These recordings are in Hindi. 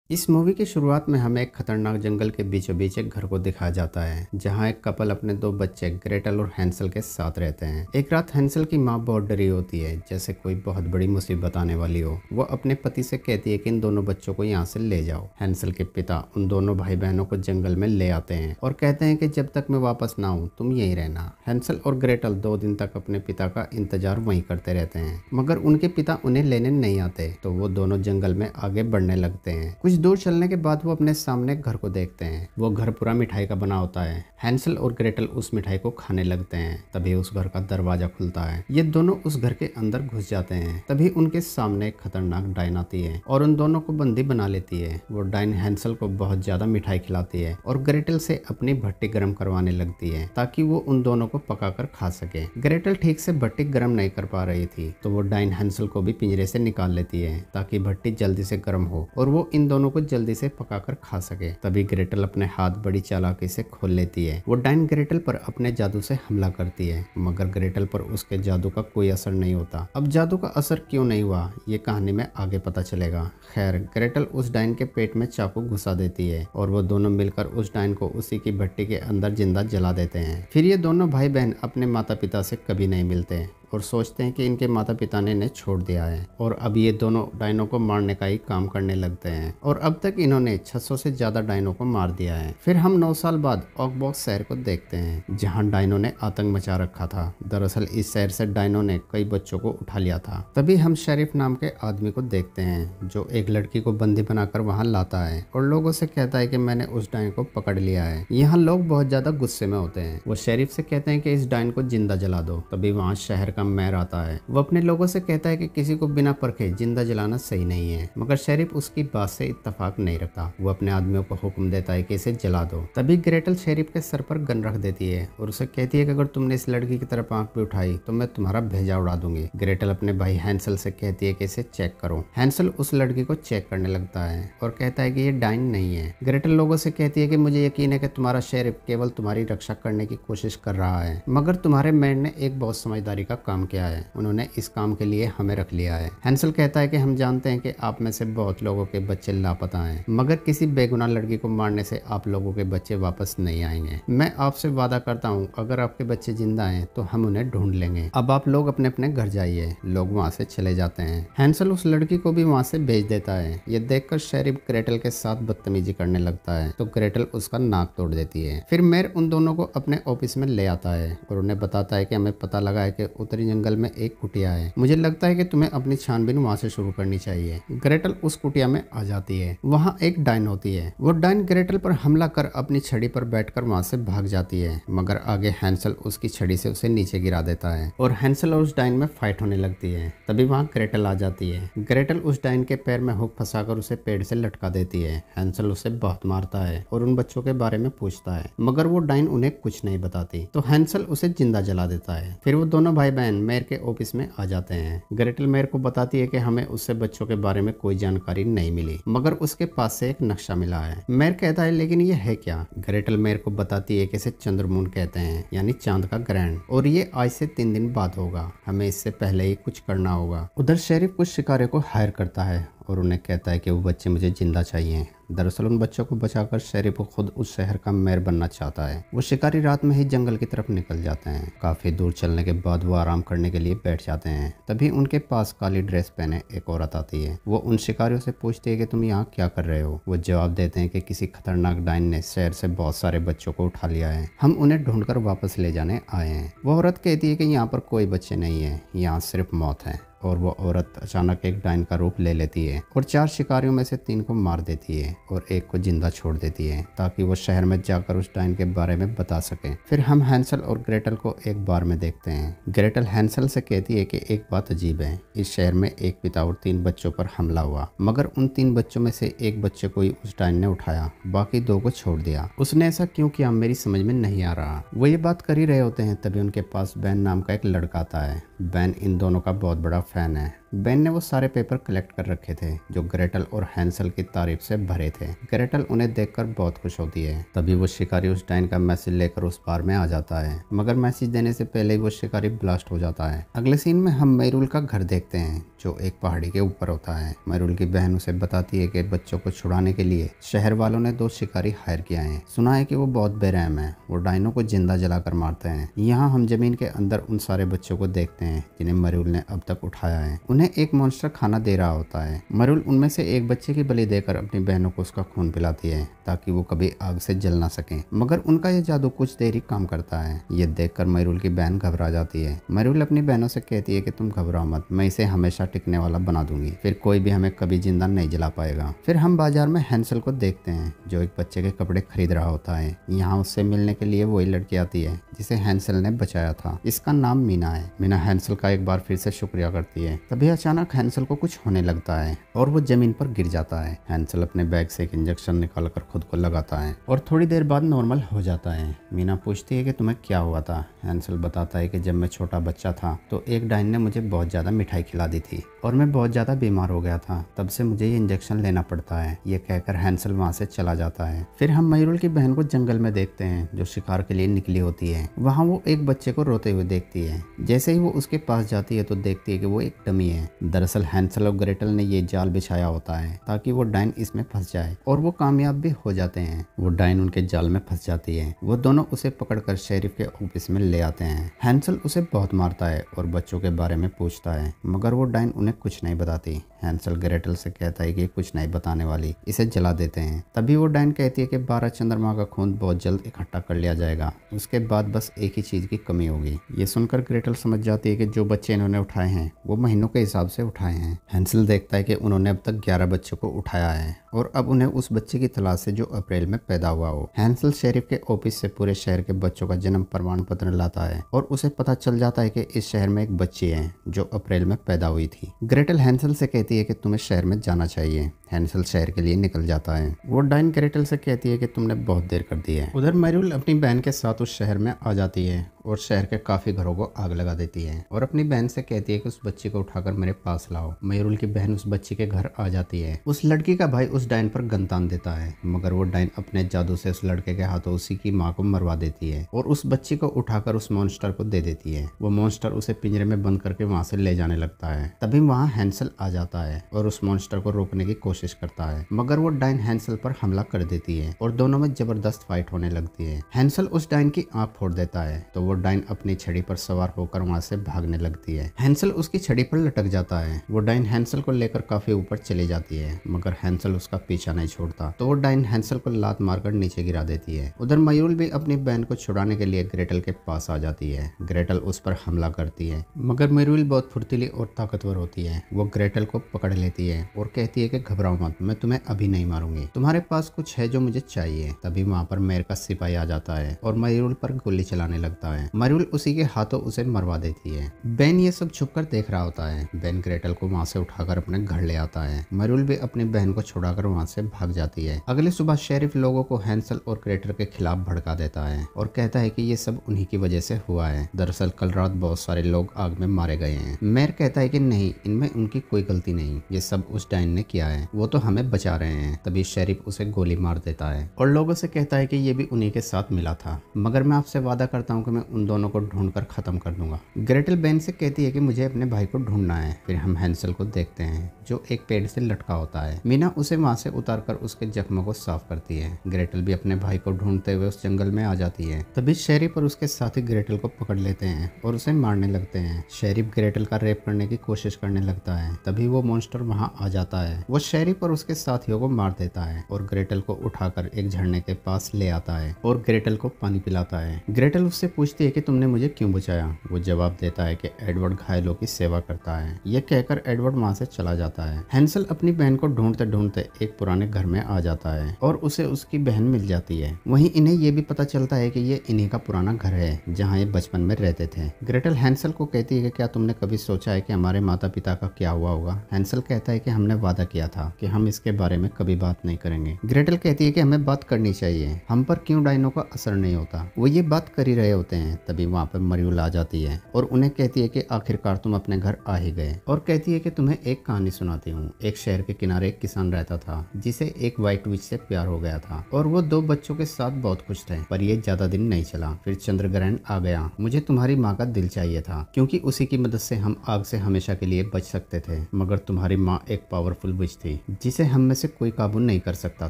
इस मूवी की शुरुआत में हमें एक खतरनाक जंगल के बीचों बीच एक घर को दिखाया जाता है जहां एक कपल अपने दो बच्चे ग्रेटल और हैंसल के साथ रहते हैं। एक रात हैंसल की मां बहुत डरी होती है, जैसे कोई बहुत बड़ी मुसीबत आने वाली हो। वो अपने पति से कहती है कि इन दोनों बच्चों को यहाँ से ले जाओ। हैंसल के पिता उन दोनों भाई बहनों को जंगल में ले आते हैं और कहते हैं कि जब तक मैं वापस ना आऊं तुम यहीं रहना। हैंसल और ग्रेटल 2 दिन तक अपने पिता का इंतजार वहीं करते रहते हैं, मगर उनके पिता उन्हें लेने नहीं आते, तो वो दोनों जंगल में आगे बढ़ने लगते हैं। कुछ दूर चलने के बाद वो अपने सामने एक घर को देखते हैं। वो घर पूरा मिठाई का बना होता है। हैंसल और ग्रेटल उस मिठाई को खाने लगते हैं। तभी उस घर का दरवाजा खुलता है। ये दोनों उस घर के अंदर घुस जाते हैं। तभी उनके सामने एक खतरनाक डायन आती है और उन दोनों को बंदी बना लेती है। वो डायन हैंसल को बहुत ज्यादा मिठाई खिलाती है और ग्रेटल से अपनी भट्टी गर्म करवाने लगती है ताकि वो उन दोनों को पकाकर खा सके। ग्रेटल ठीक से भट्टी गर्म नहीं कर पा रही थी, तो वो डायन हैंसल को भी पिंजरे से निकाल लेती है ताकि भट्टी जल्दी से गर्म हो और वो इन दोनों को जल्दी से पकाकर खा सके। तभी ग्रेटल अपने हाथ बड़ी चालाकी से खोल लेती है। वो डायन ग्रेटल पर अपने जादू से हमला करती है, मगर ग्रेटल पर उसके जादू का कोई असर नहीं होता। अब जादू का असर क्यों नहीं हुआ ये कहानी में आगे पता चलेगा। खैर, ग्रेटल उस डायन के पेट में चाकू घुसा देती है और वो दोनों मिलकर उस डायन को उसी की भट्टी के अंदर जिंदा जला देते हैं। फिर ये दोनों भाई बहन अपने माता पिता से कभी नहीं मिलते और सोचते हैं कि इनके माता पिता ने इन्हें छोड़ दिया है और अब ये दोनों डायनों को मारने का ही काम करने लगते हैं और अब तक इन्होंने 600 से ज्यादा डायनों को मार दिया है। फिर हम 9 साल बाद ओकबॉक्स शहर को देखते हैं जहां डायनों ने आतंक मचा रखा था। दरअसल इस शहर से डायनों ने कई बच्चों को उठा लिया था। तभी हम शेरिफ नाम के आदमी को देखते हैं जो एक लड़की को बंदी बनाकर वहां लाता है और लोगों से कहता है कि मैंने उस डायन को पकड़ लिया है। यहाँ लोग बहुत ज्यादा गुस्से में होते हैं। वो शेरिफ से कहते हैं कि इस डायन को जिंदा जला दो। तभी वहाँ शहर का मेयर आता है। वो अपने लोगों से कहता है कि किसी को बिना परखे जिंदा जलाना सही नहीं है, मगर शेरिफ उसकी बात से इत्तेफाक नहीं रखता। वो अपने आदमियों को हुक्म देता है कि इसे जला दो। तभी ग्रेटल शेरिफ के सर पर गन रख देती है और उसे कहती है कि अगर तुमने इस लड़की की तरफ आंख भी उठाई तो मैं तुम्हारा भेजा उड़ा दूंगी। ग्रेटल अपने भाई हैंसल से कहती है कि इसे चेक करो। हैंसल उस लड़की को चेक करने लगता है और कहता है कि ये डायन नहीं है। ग्रेटल लोगों से कहती है कि मुझे यकीन है कि तुम्हारा शेरिफ केवल तुम्हारी रक्षा करने की कोशिश कर रहा है, मगर तुम्हारे मेयर ने एक बहुत समझदारी का काम किया है। उन्होंने इस काम के लिए हमें रख लिया है। हैंसल कहता है कि हम जानते हैं कि आप में से बहुत लोगों के बच्चे लापता हैं, मगर किसी बेगुनाह लड़की को मारने से आप लोगों के बच्चे वापस नहीं आएंगे। मैं आपसे वादा करता हूँ अगर आपके बच्चे जिंदा हैं तो हम उन्हें ढूंढ लेंगे। अब आप लोग अपने अपने घर जाइए। लोग वहाँ से चले जाते हैं। हैंसल उस लड़की को भी वहाँ से भेज देता है। ये देखकर शेरिफ ग्रेटल के साथ बदतमीजी करने लगता है तो ग्रेटल उसका नाक तोड़ देती है। फिर मेयर उन दोनों को अपने ऑफिस में ले आता है और उन्हें बताता है कि हमें पता लगा है कि उत्तरी जंगल में एक कुटिया है। मुझे लगता है कि तुम्हें अपनी छानबीन वहाँ से शुरू करनी चाहिए। ग्रेटल उस कुटिया में आ जाती है। वहाँ एक डायन होती है। वो डायन ग्रेटल पर हमला कर अपनी छड़ी पर बैठकर वहाँ से भाग जाती है, मगर आगे हैंसल उसकी छड़ी से उसे नीचे गिरा देता है और हैंसल और उस डायन में फाइट होने लगती है। तभी वहाँ ग्रेटल आ जाती है। ग्रेटल उस डायन के पैर में हुक फंसाकर उसे पेड़ से लटका देती है। हैंसल उसे बहुत मारता है और उन बच्चों के बारे में पूछता है, मगर वो डायन उन्हें कुछ नहीं बताती, तो हैंसल उसे जिंदा जला देता है। फिर वो दोनों भाई बहन मेयर के ऑफिस में आ जाते हैं। ग्रेटल मेयर को बताती है कि हमें उससे बच्चों के बारे में कोई जानकारी नहीं मिली, मगर उसके पास से एक नक्शा मिला है। मेयर कहता है लेकिन ये है क्या? ग्रेटल मेयर को बताती है कि इसे चंद्रमून कहते हैं, यानी चांद का ग्रहण, और ये आज से 3 दिन बाद होगा। हमें इससे पहले ही कुछ करना होगा। उधर शेरिफ कुछ शिकारियों को हायर करता है और उन्हें कहता है कि वो बच्चे मुझे जिंदा चाहिए। दरअसल उन बच्चों को बचाकर शेरिफ खुद उस शहर का मेयर बनना चाहता है। वो शिकारी रात में ही जंगल की तरफ निकल जाते हैं। काफी दूर चलने के बाद वो आराम करने के लिए बैठ जाते हैं। तभी उनके पास काली ड्रेस पहने एक औरत आती है। वो उन शिकारियों से पूछती है कि तुम यहाँ क्या कर रहे हो? वो जवाब देते हैं कि किसी खतरनाक डायन ने शहर से बहुत सारे बच्चों को उठा लिया है, हम उन्हें ढूंढकर वापस ले जाने आए हैं। वो औरत कहती है कि यहाँ पर कोई बच्चे नहीं है, यहाँ सिर्फ मौत है। और वो औरत अचानक एक डायन का रूप ले लेती है और 4 शिकारियों में से 3 को मार देती है और एक को जिंदा छोड़ देती है ताकि वो शहर में जाकर उस डायन के बारे में बता सके। फिर हम हैंसल और ग्रेटल को एक बार में देखते हैं। ग्रेटल हैंसल से कहती है कि एक बात अजीब है, इस शहर में एक पिता और 3 बच्चों पर हमला हुआ, मगर उन 3 बच्चों में से एक बच्चे को ही उस डायन ने उठाया, बाकी 2 को छोड़ दिया। उसने ऐसा क्यों किया मेरी समझ में नहीं आ रहा। वो ये बात कर ही रहे होते हैं तभी उनके पास बैन नाम का एक लड़का आता है। बैन इन दोनों का बहुत बड़ा फैन है। बेन ने वो सारे पेपर कलेक्ट कर रखे थे जो ग्रेटल और हैंसल की तारीफ से भरे थे। ग्रेटल उन्हें देखकर बहुत खुश होती है। तभी वो शिकारी उस डाइन का मैसेज लेकर उस बार में आ जाता है, मगर मैसेज देने से पहले ही वो शिकारी ब्लास्ट हो जाता है। अगले सीन में हम मैरुल का घर देखते हैं जो एक पहाड़ी के ऊपर होता है। मैरुल की बहन उसे बताती है कि बच्चों को छुड़ाने के लिए शहर वालों ने 2 शिकारी हायर किया है। सुना है कि वो बहुत बेरहम है, वो डाइनों को जिंदा जलाकर मारते हैं। यहाँ हम जमीन के अंदर उन सारे बच्चों को देखते हैं जिन्हें मैरुल ने अब तक उठाया है। उन्हें एक मॉन्स्टर खाना दे रहा होता है। मैरुल उनमें से एक बच्चे की बलि देकर अपनी बहनों को उसका खून पिलाती है ताकि वो कभी आग से जल ना सके, मगर उनका यह जादू कुछ देर ही काम करता है। ये देखकर मैरुल की बहन घबरा जाती है। मैरुल अपनी बहनों से कहती है कि तुम घबराओ मत, मैं इसे हमेशा टिकने वाला बना दूंगी, फिर कोई भी हमें कभी जिंदा नहीं जला पाएगा। फिर हम बाजार में हैंसल को देखते हैं जो एक बच्चे के कपड़े खरीद रहा होता है। यहाँ उससे मिलने के लिए वही लड़की आती है जिसे हैंसल ने बचाया था। इसका नाम मीना है। मीना हैंसल का एक बार फिर से शुक्रिया करती है। तभी अचानक हैंसल को कुछ होने लगता है और वो जमीन पर गिर जाता है। हैंसल अपने बैग से एक इंजेक्शन निकालकर खुद को लगाता है और थोड़ी देर बाद नॉर्मल हो जाता है। मीना पूछती है कि तुम्हें क्या हुआ था। हैंसल बताता है कि जब मैं छोटा बच्चा था तो एक डाइन ने मुझे बहुत ज्यादा मिठाई खिला दी थी और मैं बहुत ज्यादा बीमार हो गया था, तब से मुझे ये इंजेक्शन लेना पड़ता है। ये कहकर हैंसल वहाँ से चला जाता है। फिर हम मैरुल की बहन को जंगल में देखते हैं जो शिकार के लिए निकली होती है। वहाँ वो एक बच्चे को रोते हुए देखती है। जैसे ही वो उसके पास जाती है तो देखती है कि वो एक डमी है। दरअसल हैंसल और ग्रेटल ने ये जाल बिछाया होता है ताकि वो डाइन इसमें फंस जाए और वो कामयाब भी हो जाते हैं। वो डाइन उनके जाल में फंस जाती है। वो दोनों उसे पकड़कर शेरिफ के ऑफिस में ले आते हैं। हैंसल उसे बहुत मारता है और बच्चों के बारे में पूछता है, मगर वो डाइन उन्हें कुछ नहीं बताती। हैंसल ग्रेटल से कहता है कि कुछ नहीं बताने वाली, इसे जला देते हैं। तभी वो डाइन कहती है कि 12 चंद्रमा का खून बहुत जल्द इकट्ठा कर लिया जाएगा, उसके बाद बस एक ही चीज की कमी होगी। ये सुनकर ग्रेटल समझ जाती है कि जो बच्चे इन्होंने उठाए हैं वो महीनों के हिसाब से उठाए हैं। हैंसल देखता है कि उन्होंने अब तक 11 बच्चों को उठाया है और अब उन्हें उस बच्चे की तलाश है जो अप्रैल में पैदा हुआ हो। हैंसल शेरिफ के ऑफिस से पूरे शहर के बच्चों का जन्म प्रमाण पत्र लाता है और उसे पता चल जाता है कि इस शहर में एक बच्ची है जो अप्रैल में पैदा हुई थी। ग्रेटल हैंसल से कहती है कि तुम्हें शहर में जाना चाहिए। हैंसल शहर के लिए निकल जाता है। वो डाइन ग्रेटल से कहती है कि तुमने बहुत देर कर दी है। उधर मैरुल अपनी बहन के साथ उस शहर में आ जाती है और शहर के काफी घरों को आग लगा देती है और अपनी बहन से कहती है कि उस बच्ची को उठाकर मेरे पास लाओ। मैरुल की बहन उस बच्ची के घर आ जाती है। उस लड़की का भाई उस डाइन पर गन तान देता है, मगर वो डाइन अपने जादू से उस लड़के के हाथों उसी की माँ को मरवा देती है और उस बच्ची को उठाकर उस मॉन्स्टर को दे देती है। वो मॉन्स्टर उसे पिंजरे में बंद करके वहाँ से ले जाने लगता है। तभी वहाँ हैंसल आ जाता है और उस मॉन्स्टर को रोकने की कोशिश करता है, मगर वो डाइन हैंसल पर हमला कर देती है और दोनों में जबरदस्त फाइट होने लगती है। हैंसल उस डाइन की आंख फोड़ देता है तो वो डाइन अपनी छड़ी पर सवार होकर वहाँ से भागने लगती है। हैंसल उसकी छड़ी पर लटक जाता है। वो डाइन हैंसल को लेकर काफी ऊपर चली जाती है, मगर हैंसल उसका पीछा नहीं छोड़ता तो वो डाइन हैंसल को लात मारकर नीचे गिरा देती है। उधर मैरुल भी अपनी बहन को छुड़ाने के लिए ग्रेटल के पास आ जाती है। ग्रेटल उस पर हमला करती है, मगर मैरुल बहुत फुर्तीली और ताकतवर होती है। वो ग्रेटल को पकड़ लेती है और कहती है कि घबराओ मत, मैं तुम्हें अभी नहीं मारूंगी, तुम्हारे पास कुछ है जो मुझे चाहिए। तभी वहाँ पर मेयर का सिपाही आ जाता है और मैरुल पर गोली चलाने लगता है। मैरुल उसी के हाथों उसे मरवा देती है। बेन ये सब छुपकर देख रहा होता है। बेन ग्रेटल को वहाँ से उठाकर अपने घर ले आता है। मैरुल भी अपनी बहन को छुड़ाकर वहाँ से भाग जाती है। अगली सुबह शेरिफ लोगों को हैंसल और ग्रेटल के खिलाफ भड़का देता है और कहता है कि ये सब उन्हीं की वजह से हुआ है। दरअसल कल रात बहुत सारे लोग आग में मारे गए हैं। मेयर कहता है कि नहीं, इनमें उनकी कोई गलती नहीं, ये सब उस डाइन ने किया है, वो तो हमें बचा रहे हैं। तभी शेरिफ उसे गोली मार देता है और लोगों से कहता है कि ये भी उन्हीं के साथ मिला था, मगर मैं आपसे वादा करता हूँ कि मैं उन दोनों को ढूंढकर खत्म कर दूंगा। ग्रेटल बेन से कहती है कि मुझे अपने भाई को ढूंढना है। फिर हम हैंसल को देखते हैं जो एक पेड़ से लटका होता है। मीना उसे वहां से उतारकर उसके जख्मों को साफ करती है। ग्रेटल भी अपने भाई को ढूंढते हुए उस जंगल में आ जाती है। तभी शेरिफ और उसके साथी ग्रेटल को पकड़ लेते हैं और उसे मारने लगते हैं। शेरिफ ग्रेटल का रेप करने की कोशिश करने लगता है। तभी वो मॉन्स्टर वहां आ जाता है। वो शेरिफ और उसके साथियों को मार देता है और ग्रेटल को उठाकर एक झरने के पास ले आता है और ग्रेटल को पानी पिलाता है। ग्रेटल उससे पूछती है कि तुमने मुझे क्यों बचाया। वो जवाब देता है कि एडवर्ड घायलों की सेवा करता है। यह कहकर एडवर्ड वहां से चला जाता है। हैंसल अपनी बहन को ढूंढते ढूंढते एक पुराने घर में आ जाता है और उसे उसकी बहन मिल जाती है। वहीं इन्हें ये भी पता चलता है कि ये इन्हीं का पुराना घर है जहाँ ये बचपन में रहते थे। ग्रेटल हैंसल को कहती है कि क्या तुमने कभी सोचा है कि हमारे माता पिता का क्या हुआ होगा। हैंसल कहता है कि हमने वादा किया था कि हम इसके बारे में कभी बात नहीं करेंगे। ग्रेटल कहती है कि हमें बात करनी चाहिए, हम पर क्यों डाइनों का असर नहीं होता। वो ये बात कर ही रहे होते हैं हैं तभी वहाँ पर मयूल आ जाती है और उन्हें कहती है कि आखिरकार तुम अपने घर आ ही गए, और कहती है कि तुम्हें एक कहानी सुनाती हूँ। एक शहर के किनारे एक किसान रहता था जिसे एक व्हाइट विच से प्यार हो गया था और वो 2 बच्चों के साथ बहुत खुश थे। पर ये ज्यादा दिन नहीं चला, फिर चंद्र ग्रहण आ गया। मुझे तुम्हारी माँ का दिल चाहिए था क्योंकि उसी की मदद से हम आग से हमेशा के लिए बच सकते थे, मगर तुम्हारी माँ एक पावरफुल विच थी जिसे हम में से कोई काबू नहीं कर सकता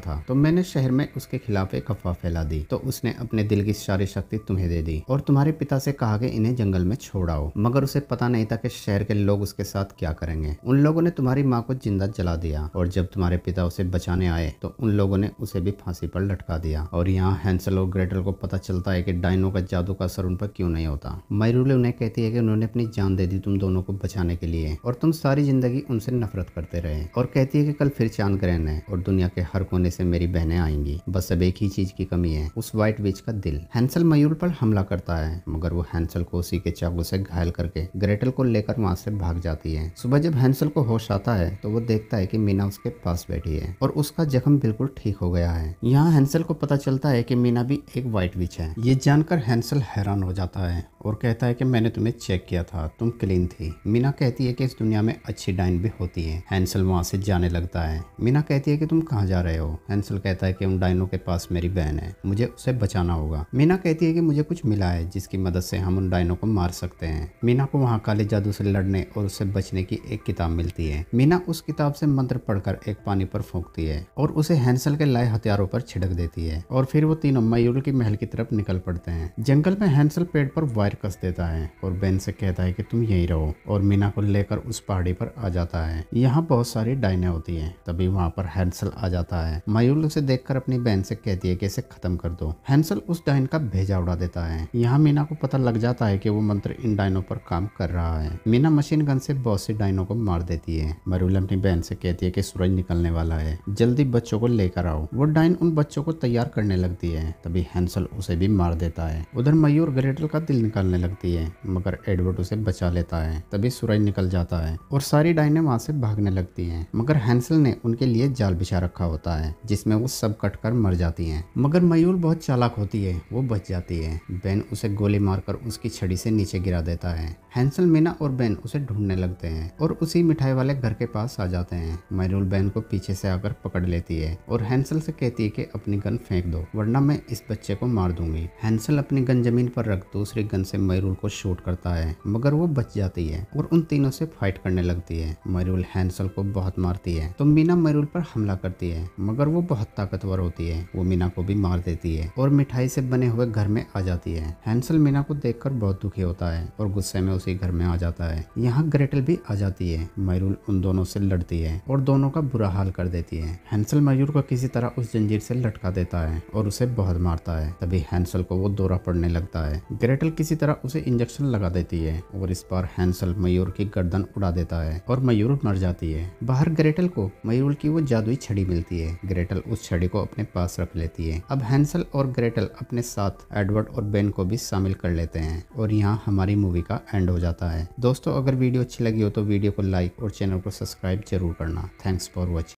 था। तो मैंने शहर में उसके खिलाफ एक अफवाह फैला दी, तो उसने अपने दिल की सारी शक्ति तुम्हें दे दी और तुम्हारे पिता से कहा कि इन्हें जंगल में छोड़ आओ, मगर उसे पता नहीं था कि शहर के लोग उसके साथ क्या करेंगे। उन लोगों ने तुम्हारी माँ को जिंदा जला दिया और जब तुम्हारे पिता उसे बचाने आए तो उन लोगों ने उसे भी फांसी पर लटका दिया। और यहाँ हैंसल और ग्रेटल को पता चलता है कि डायनो का जादू का असर उन पर क्यों नहीं होता। मयूल उन्हें कहती है कि उन्होंने अपनी जान दे दी तुम दोनों को बचाने के लिए और तुम सारी जिंदगी उनसे नफरत करते रहे, और कहती है कि कल फिर चांद ग्रहण है और दुनिया के हर कोने से मेरी बहनें आएंगी, बस अब एक ही चीज की कमी है, उस व्हाइट विच का दिल। हैंसल मयूल पर हमला करता है मगर वो हैंसल को उसी के चाकू से घायल करके ग्रेटल को लेकर वहाँ से भाग जाती है। सुबह जब हैंसल को होश आता है तो वो देखता है कि मीना उसके पास बैठी है और उसका जख्म बिल्कुल ठीक हो गया है। यहाँ हैंसल को पता चलता है कि मीना भी एक व्हाइट विच है। ये जानकर हैंसल हैरान हो जाता है और कहता है कि मैंने तुम्हें चेक किया था, तुम क्लीन थी। मीना कहती है कि इस दुनिया में अच्छी डाइन भी होती है। हैंसल वहाँ से जाने लगता है। मीना कहती है कि तुम कहाँ जा रहे हो। हैंसल कहता है कि उन डाइनों के पास मेरी बहन है, मुझे उसे बचाना होगा। मीना कहती है कि मुझे कुछ मिला है जिसकी मदद से हम उन डाइनों को मार सकते हैं। मीना को वहाँ काले जादू से लड़ने और उससे बचने की एक किताब मिलती है। मीना उस किताब से मंत्र पढ़कर एक पानी पर फूंकती है और उसे हैंसल के लाए हथियारों पर छिड़क देती है और फिर वो तीनों मयूल की महल की तरफ निकल पड़ते हैं। जंगल में हैंसल पेड़ पर वायर कस देता है और बेन से कहता है कि तुम यहीं रहो, और मीना को लेकर उस पहाड़ी पर आ जाता है। यहाँ बहुत सारी डाइनें होती हैं। तभी वहाँ पर हैंसल आ जाता है। मयूल उसे देखकर अपनी बहन से कहती है कि इसे खत्म कर दो। हैंसल उस डाइन का भेजा उड़ा देता है। यहाँ मीना को पता लग जाता है कि वो मंत्र इन डाइनों पर काम कर रहा है। मीना मशीन गन से बहुत सी डाइनों को मार देती है। मयूल अपनी बहन से कहती है कि सूरज निकलने वाला है, जल्दी बच्चों को लेकर आओ। वो डाइन उन बच्चों को तैयार करने लगती है। तभी हैंसल उसे भी मार देता है। उधर मयूर ग्रेटल का दिल निकालने लगती है मगर एडवर्ड उसे बचा लेता है। तभी सूरज निकल जाता है और सारी डाइनें वहां से भागने लगती हैं, मगर हैंसल ने उनके लिए जाल बिछा रखा होता है जिसमें वो सब कटकर मर जाती हैं। मगर मयूर बहुत चालाक होती है, वो बच जाती है। बेन उसे गोली मारकर उसकी छड़ी से नीचे गिरा देता है। हैंसल, मीना और बेन उसे ढूंढने लगते हैं और उसी मिठाई वाले घर के पास आ जाते हैं। मयूर बेन को पीछे से आकर पकड़ लेती है और हैंसल से कहती है कि अपनी गन फेंक दो वरना मैं इस बच्चे को मार दूंगी। हैंसल अपनी गन जमीन पर रख दूसरी गन से मयूर को शूट करता है मगर वो बच जाती है और उन तीनों से फाइट करने लगती है। मयूर हैंसल को बहुत मारती है तो मीना मयूर पर हमला करती है मगर वो बहुत ताकतवर होती है। वो मीना को भी मार देती है और मिठाई से बने हुए घर में आ जाती है। हैंसल मीना को देखकर बहुत दुखी होता है और गुस्से में उसी घर में आ जाता है। यहाँ ग्रेटल भी आ जाती है। मयूर उन दोनों से लड़ती है और दोनों का बुरा हाल कर देती है। हैंसल मयूर को किसी तरह उस जंजीर से लटका देता है और उसे बहुत मारता है। तभी हैंसल को वो दौरा पड़ने लगता है। ग्रेटल किसी तरह उसे इंजेक्शन लगा देती है और इस बार हैंसल मयूर की गर्दन उड़ा देता है और मयूर मर जाती है। बाहर ग्रेटल को मयूर की वो जादुई छड़ी मिलती है। ग्रेटल उस छड़ी को अपने पास रख लेती है। अब हैंसल और ग्रेटल अपने साथ एडवर्ड और बेन को भी शामिल कर लेते हैं और यहाँ हमारी मूवी का एंड हो जाता है। दोस्तों, अगर वीडियो अच्छी लगी हो तो वीडियो को लाइक और चैनल को सब्सक्राइब जरूर करना। Thanks for watching.